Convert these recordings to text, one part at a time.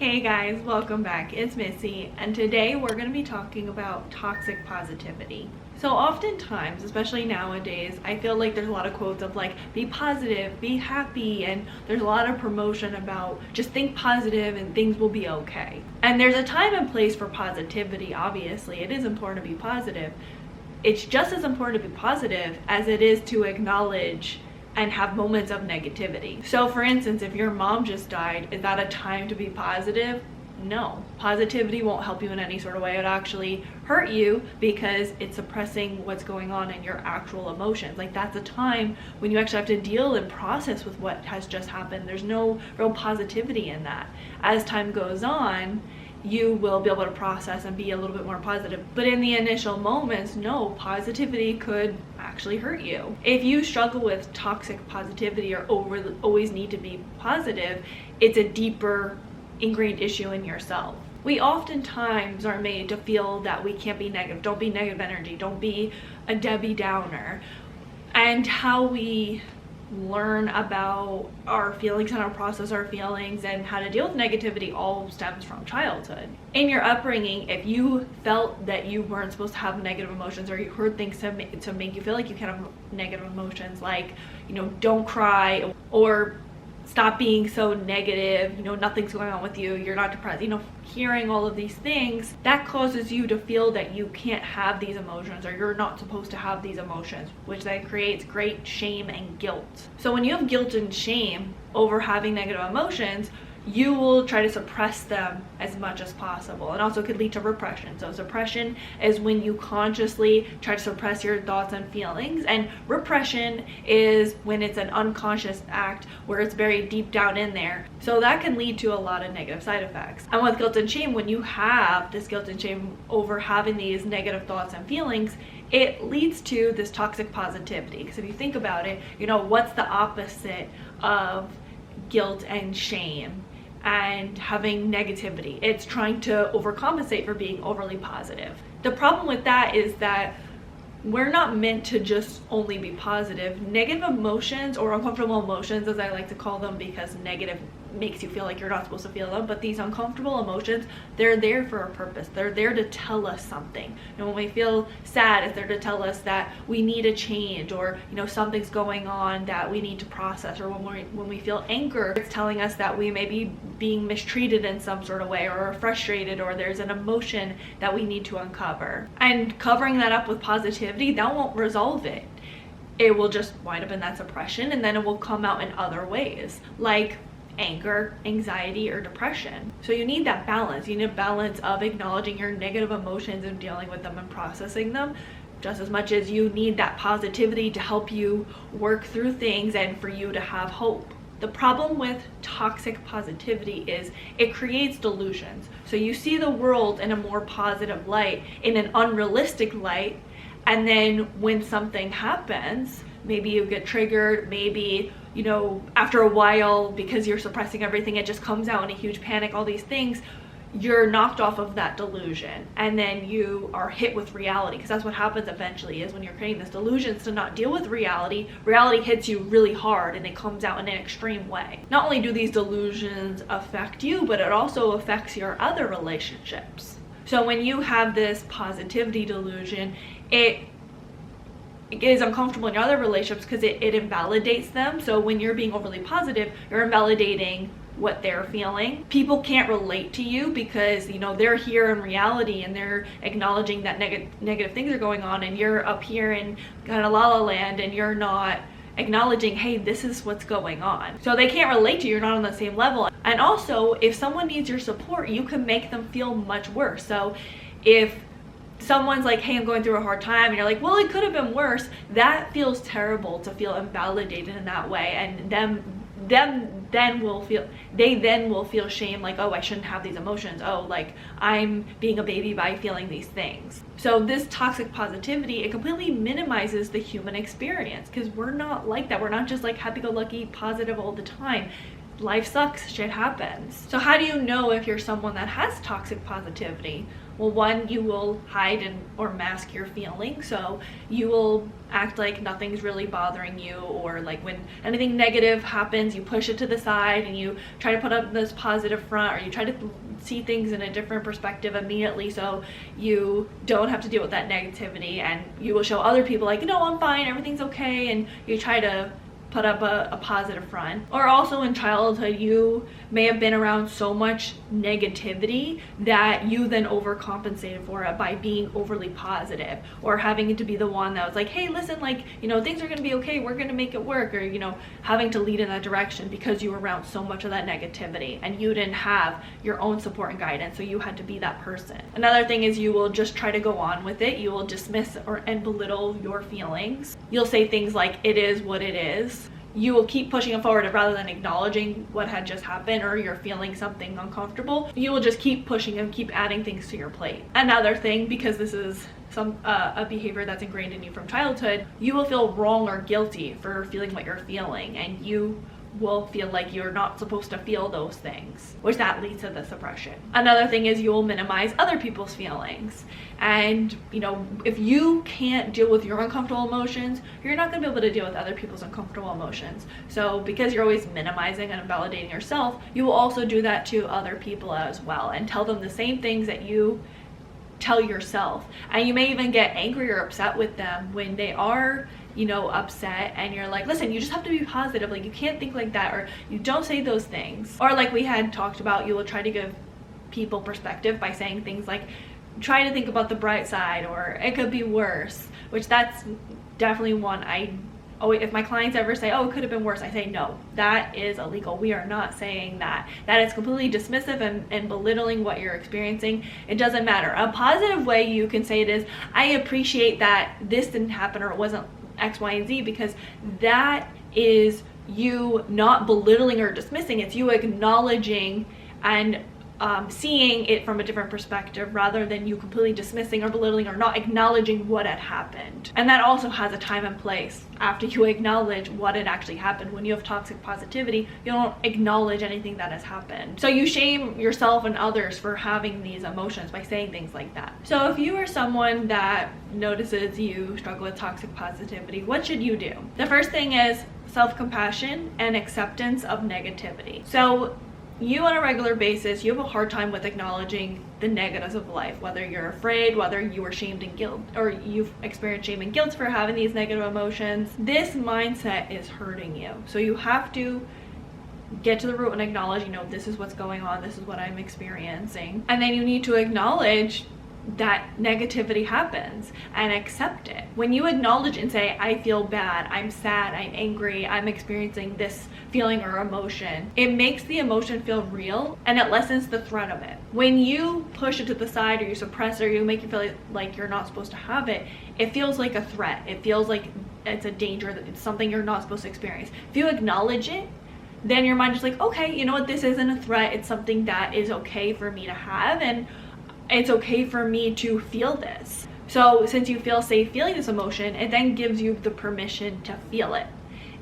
Hey guys, welcome back. It's Missy, and today we're going to be talking about toxic positivity. So oftentimes, especially nowadays, I feel like there's a lot of quotes of like, be positive, be happy, and there's a lot of promotion about just think positive and things will be okay. And there's a time and place for positivity, obviously. It is important to be positive. It's just as important to be positive as it is to acknowledge and have moments of negativity. So for instance, if your mom just died, is that a time to be positive? No. Positivity won't help you in any sort of way. It actually hurt you because it's suppressing what's going on in your actual emotions. Like, that's a time when you actually have to deal and process with what has just happened. There's no real positivity in that. As time goes on, you will be able to process and be a little bit more positive. But in the initial moments, no, positivity could actually hurt you. If you struggle with toxic positivity or always need to be positive, it's a deeper ingrained issue in yourself. We oftentimes are made to feel that we can't be negative. Don't be negative energy. Don't be a Debbie Downer. And how we learn about our feelings and how to process our feelings and how to deal with negativity all stems from childhood. In your upbringing, if you felt that you weren't supposed to have negative emotions, or you heard things to make you feel like you can have negative emotions, like, don't cry, or stop being so negative, nothing's going on with you, you're not depressed, hearing all of these things, that causes you to feel that you can't have these emotions, or you're not supposed to have these emotions, which then creates great shame and guilt. So when you have guilt and shame over having negative emotions, you will try to suppress them as much as possible, and also could lead to repression. So suppression is when you consciously try to suppress your thoughts and feelings, and repression is when it's an unconscious act where it's very deep down in there. So that can lead to a lot of negative side effects. And with guilt and shame, when you have this guilt and shame over having these negative thoughts and feelings, it leads to this toxic positivity. Because if you think about it, what's the opposite of guilt and shame and having negativity? It's trying to overcompensate for being overly positive. The problem with that is that we're not meant to just only be positive. Negative emotions, or uncomfortable emotions as I like to call them, because negative makes you feel like you're not supposed to feel them, but these uncomfortable emotions, they're there for a purpose. They're there to tell us something. When we feel sad, it's there to tell us that we need a change, or something's going on that we need to process. Or when we feel anger, it's telling us that we may be being mistreated in some sort of way, or are frustrated, or there's an emotion that we need to uncover. And covering that up with positivity, that won't resolve it. It will just wind up in that suppression, and then it will come out in other ways, like anger, anxiety, or depression. So you need that balance. You need a balance of acknowledging your negative emotions and dealing with them and processing them, just as much as you need that positivity to help you work through things and for you to have hope. The problem with toxic positivity is it creates delusions. So you see the world in a more positive light, in an unrealistic light, and then when something happens, maybe you get triggered, maybe after a while, because you're suppressing everything, it just comes out in a huge panic, all these things, you're knocked off of that delusion, and then you are hit with reality, because that's what happens eventually, is when you're creating this delusions to not deal with reality, reality hits you really hard and it comes out in an extreme way. Not only do these delusions affect you, but it also affects your other relationships. So when you have this positivity delusion, it is uncomfortable in your other relationships because it invalidates them. So when you're being overly positive, you're invalidating what they're feeling. People can't relate to you because they're here in reality and they're acknowledging that negative things are going on, and you're up here in kind of la la land and you're not acknowledging, hey, this is what's going on. So they can't relate to you. You're not on the same level. And also, if someone needs your support, you can make them feel much worse. So if someone's like, hey, I'm going through a hard time, and you're like, well, it could have been worse, that feels terrible to feel invalidated in that way, and they then will feel shame, like, oh, I shouldn't have these emotions, oh, like I'm being a baby by feeling these things. So this toxic positivity, it completely minimizes the human experience, because we're not like that. We're not just like happy-go-lucky positive all the time. life sucks, shit happens. So how do you know if you're someone that has toxic positivity? Well, one, you will hide or mask your feelings. So you will act like nothing's really bothering you, or like when anything negative happens, you push it to the side and you try to put up this positive front, or you try to see things in a different perspective immediately so you don't have to deal with that negativity, and you will show other people like, no, I'm fine, everything's okay, and you try to put up a positive front. Or also in childhood, you may have been around so much negativity that you then overcompensated for it by being overly positive, or having to be the one that was like, hey, listen, like, you know, things are gonna be okay, we're gonna make it work, or, you know, having to lead in that direction because you were around so much of that negativity and you didn't have your own support and guidance, so you had to be that person. Another thing is you will just try to go on with it. You will dismiss and belittle your feelings. You'll say things like, it is what it is. You will keep pushing it forward rather than acknowledging what had just happened, or you're feeling something uncomfortable. You will just keep pushing and keep adding things to your plate. Another thing, because this is a behavior that's ingrained in you from childhood, you will feel wrong or guilty for feeling what you're feeling, and you will feel like you're not supposed to feel those things, which that leads to the suppression. Another thing is you will minimize other people's feelings. And, you know, if you can't deal with your uncomfortable emotions, you're not going to be able to deal with other people's uncomfortable emotions. So because you're always minimizing and invalidating yourself, you will also do that to other people as well, and tell them the same things that you tell yourself. And you may even get angry or upset with them when they are, you know, upset, and you're like, listen, you just have to be positive, like you can't think like that, or you don't say those things. Or like we had talked about, you will try to give people perspective by saying things like, try to think about the bright side, or it could be worse, which that's definitely one if my clients ever say, oh, it could have been worse, I say, no, that is illegal. We are not saying that. That is completely dismissive and belittling what you're experiencing. It doesn't matter. A positive way you can say it is, I appreciate that this didn't happen, or it wasn't X, Y, and Z, because that is you not belittling or dismissing. It's you acknowledging and seeing it from a different perspective, rather than you completely dismissing or belittling or not acknowledging what had happened. And that also has a time and place. After you acknowledge what had actually happened, when you have toxic positivity, you don't acknowledge anything that has happened. So you shame yourself and others for having these emotions by saying things like that. So if you are someone that notices you struggle with toxic positivity, what should you do? The first thing is self-compassion and acceptance of negativity. So you on a regular basis, you have a hard time with acknowledging the negatives of life, whether you're afraid, whether you are shamed and guilt, or you've experienced shame and guilt for having these negative emotions. This mindset is hurting you. So you have to get to the root and acknowledge, you know, this is what's going on, this is what I'm experiencing. And then you need to acknowledge that negativity happens and accept it. When you acknowledge and say, I feel bad, I'm sad, I'm angry, I'm experiencing this feeling or emotion, it makes the emotion feel real, and it lessens the threat of it. When you push it to the side, or you suppress it, or you make it feel like you're not supposed to have it, it feels like a threat. It feels like it's a danger, that it's something you're not supposed to experience. If you acknowledge it, then your mind is like, okay, you know what, this isn't a threat, it's something that is okay for me to have, and it's okay for me to feel this. So since you feel safe feeling this emotion, it then gives you the permission to feel it,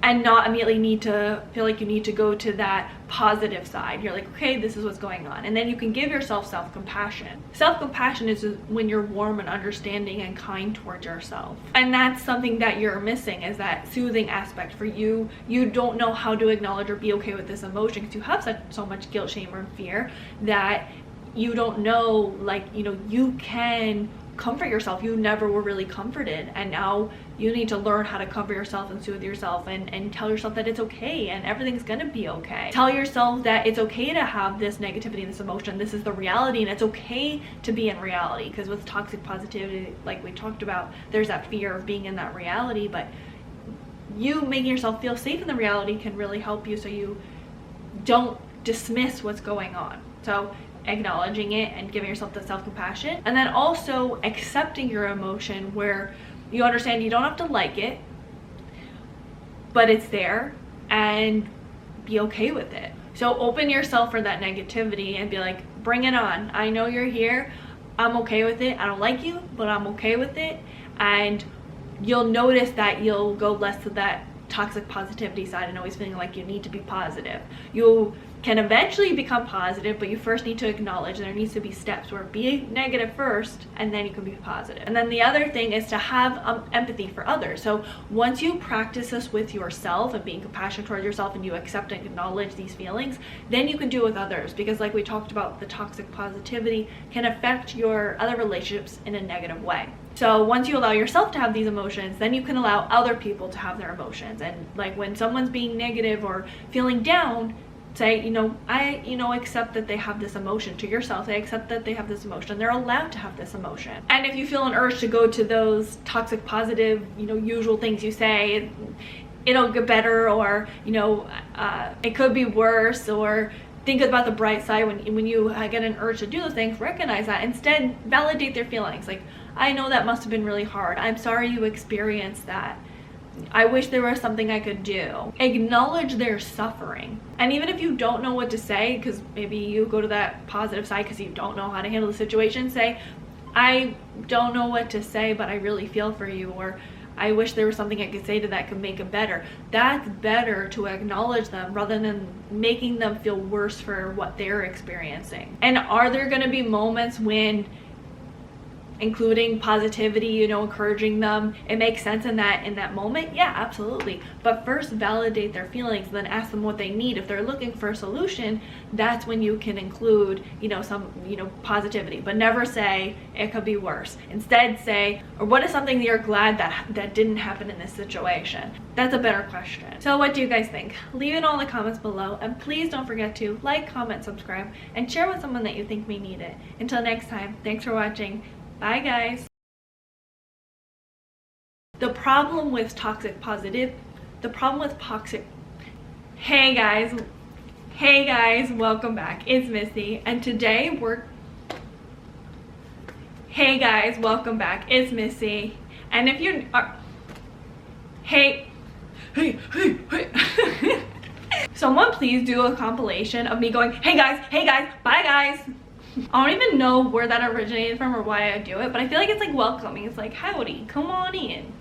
and not immediately need to feel like you need to go to that positive side. You're like, okay, this is what's going on. And then you can give yourself self-compassion. Self-compassion is when you're warm and understanding and kind towards yourself. And that's something that you're missing, is that soothing aspect for you. You don't know how to acknowledge or be okay with this emotion because you have so much guilt, shame, or fear that you don't know, like, you know, you can comfort yourself. You never were really comforted, and now you need to learn how to comfort yourself and soothe yourself, and tell yourself that it's okay and everything's gonna be okay. Tell yourself that it's okay to have this negativity and this emotion. This is the reality, and it's okay to be in reality, because with toxic positivity, like we talked about, there's that fear of being in that reality, but you making yourself feel safe in the reality can really help you, so you don't dismiss what's going on. So acknowledging it and giving yourself the self-compassion, and then also accepting your emotion, where you understand you don't have to like it, but it's there, and be okay with it. So open yourself for that negativity and be like, bring it on. I know you're here. I'm okay with it. I don't like you, but I'm okay with it. And you'll notice that you'll go less to that toxic positivity side and always feeling like you need to be positive. You can eventually become positive, but you first need to acknowledge there needs to be steps where be negative first and then you can be positive. And then the other thing is to have empathy for others. So once you practice this with yourself and being compassionate towards yourself, and you accept and acknowledge these feelings, then you can do it with others, because like we talked about, the toxic positivity can affect your other relationships in a negative way. So once you allow yourself to have these emotions, then you can allow other people to have their emotions. And like when someone's being negative or feeling down, say, I accept that they have this emotion. To yourself, they accept that they have this emotion. They're allowed to have this emotion. And if you feel an urge to go to those toxic positive, usual things you say, it'll get better, or it could be worse, or think about the bright side. When you get an urge to do those things, recognize that. Instead, validate their feelings. Like, I know that must have been really hard. I'm sorry you experienced that. I wish there was something I could do. Acknowledge their suffering. And even if you don't know what to say, because maybe you go to that positive side because you don't know how to handle the situation, say, I don't know what to say, but I really feel for you, or I wish there was something I could say to that could make it better. That's better, to acknowledge them rather than making them feel worse for what they're experiencing. And are there going to be moments when including positivity, encouraging them, it makes sense in that moment? Yeah, absolutely. But first validate their feelings, then ask them what they need. If they're looking for a solution, that's when you can include some positivity, but never say it could be worse. Instead say, or what is something that you're glad that didn't happen in this situation? That's a better question. So what do you guys think? Leave it all in the comments below, and please don't forget to like, comment, subscribe, and share with someone that you think may need it. Until next time, thanks for watching. Bye guys. Hey guys, welcome back. It's Missy, and today and if you are, hey. Someone please do a compilation of me going, hey guys, bye guys. I don't even know where that originated from or why I do it, but I feel like it's like welcoming. It's like, howdy, come on in.